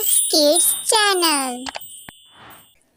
Loves Kids channel.